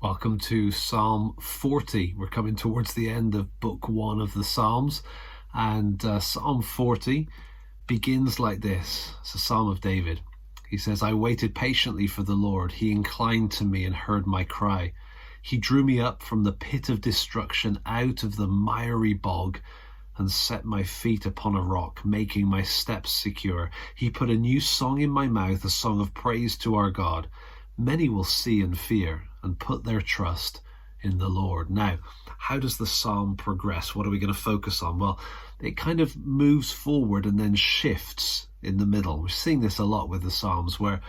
Welcome to Psalm 40. We're coming towards the end of Book 1 of the Psalms, and Psalm 40 begins like this. It's a Psalm of David. He says, I waited patiently for the Lord. He inclined to me and heard my cry. He drew me up from the pit of destruction, out of the miry bog, and set my feet upon a rock, making my steps secure. He put a new song in my mouth, a song of praise to our God. Many will see and fear and put their trust in the Lord. Now, how does the psalm progress? What are we going to focus on? Well, it kind of moves forward and then shifts in the middle. We're seeing this a lot with the psalms, where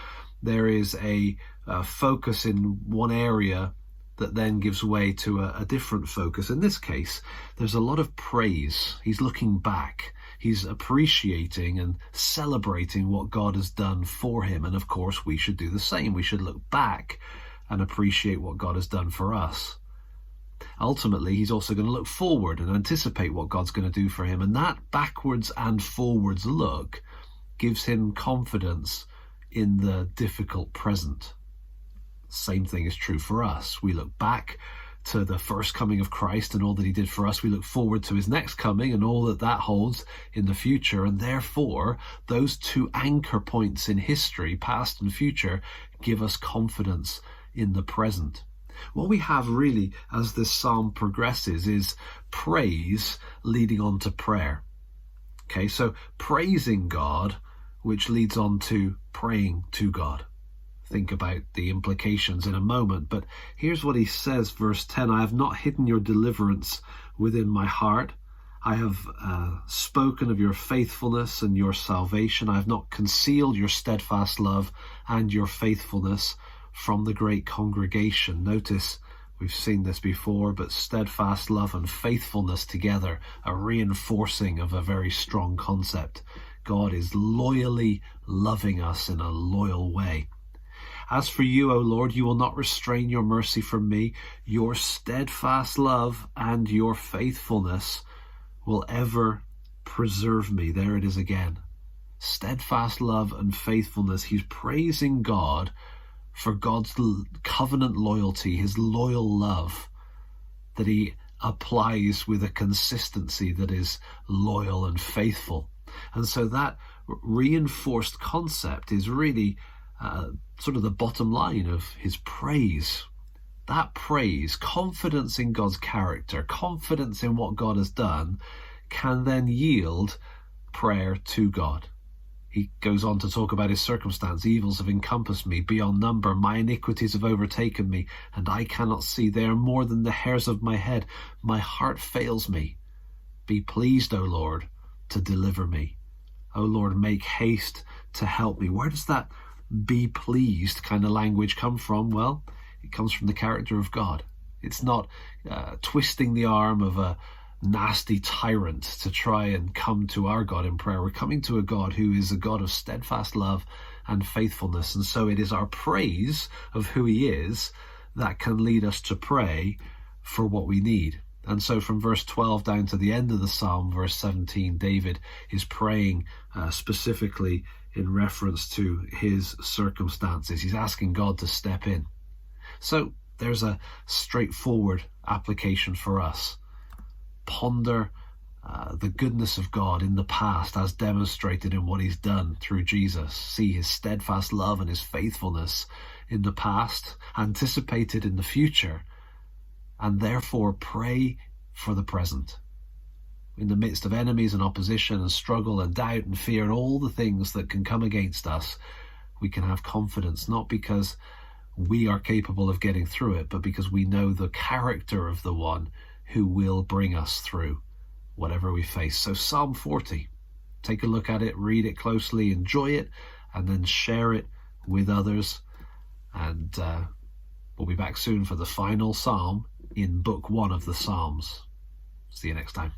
there is a focus in one area that then gives way to a different focus. In this case, there's a lot of praise. He's looking back. He's appreciating and celebrating what God has done for him. And of course, we should do the same. We should look back and appreciate what God has done for us. Ultimately, he's also going to look forward and anticipate what God's going to do for him. And that backwards and forwards look gives him confidence in the difficult present. Same thing is true for us. We look back to the first coming of Christ and all that he did for us. We look forward to his next coming and all that holds in the future. And therefore, those two anchor points in history, past and future, give us confidence in the present. What we have really as this psalm progresses is praise leading on to prayer. Okay, so praising God, which leads on to praying to God. Think about the implications in a moment, but here's what he says, verse 10, I have not hidden your deliverance within my heart. I have spoken of your faithfulness and your salvation. I have not concealed your steadfast love and your faithfulness from the great congregation. Notice, we've seen this before, but steadfast love and faithfulness together are reinforcing of a very strong concept. God is loyally loving us in a loyal way. As for you, O Lord, you will not restrain your mercy from me. Your steadfast love and your faithfulness will ever preserve me. There it is again. Steadfast love and faithfulness. He's praising God for God's covenant loyalty, his loyal love that he applies with a consistency that is loyal and faithful. And so that reinforced concept is really sort of the bottom line of his praise. That praise, confidence in God's character, confidence in what God has done, can then yield prayer to God. He goes on to talk about his circumstance. Evils have encompassed me beyond number. My iniquities have overtaken me, and I cannot see. They are more than the hairs of my head. My heart fails me. Be pleased, O Lord, to deliver me. O Lord, make haste to help me. Where does that be pleased kind of language come from? Well, it comes from the character of God. It's not twisting the arm of a nasty tyrant to try and come to our God in prayer. We're coming to a God who is a God of steadfast love and faithfulness. And so it is our praise of who he is that can lead us to pray for what we need. And so from verse 12 down to the end of the psalm, verse 17, David is praying specifically in reference to his circumstances. He's asking God to step in. So there's a straightforward application for us. Ponder the goodness of God in the past as demonstrated in what he's done through Jesus. See his steadfast love and his faithfulness in the past, anticipated in the future, and therefore pray for the present. In the midst of enemies and opposition and struggle and doubt and fear and all the things that can come against us, we can have confidence, not because we are capable of getting through it, but because we know the character of the one who will bring us through whatever we face. So Psalm 40, take a look at it, read it closely, enjoy it, and then share it with others. And we'll be back soon for the final psalm in Book 1 of the Psalms. See you next time.